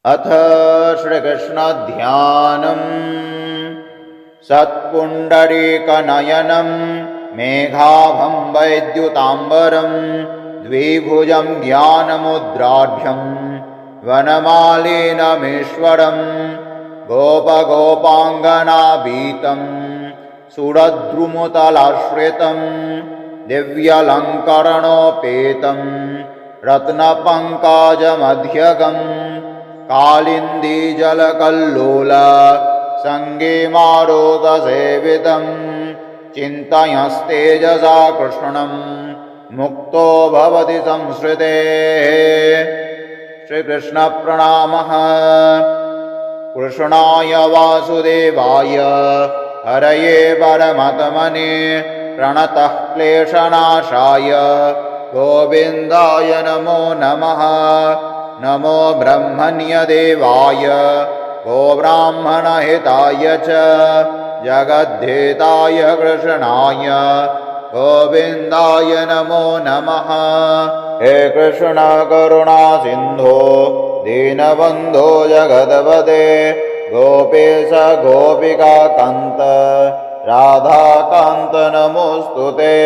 अथ श्रीकृष्णध्यानम्। सत्पुण्डरीकनयनं मेघाभं वैद्युताम्बरं द्विभुजं ज्ञानमुद्राढ्यं वनमालिनमीश्वरं गोपगोपाङ्गनाभीतं सुरद्रुमतलाश्रितं दिव्यालङ्करणोपेतं रत्नपङ्कजमध्यगम् कालिन्दीजलकल्लोला सङ्गीमारुतसेवितं चिन्तयस्तेजसा कृष्णं मुक्तो भवति संसृतेः। श्रीकृष्णप्रणामः। कृष्णाय वासुदेवाय हरये परमात्मने प्रणतः क्लेशनाशाय गोविन्दाय नमो नमः। नमो ब्रह्मण्यदेवाय गोब्राह्मणहिताय च जगद्धिताय कृष्णाय गोविन्दाय नमो नमः। हे कृष्ण करुणा सिन्धो दीनबन्धो जगद्पते गोपेश गोपिकान्त राधाकान्त नमोऽस्तु ते।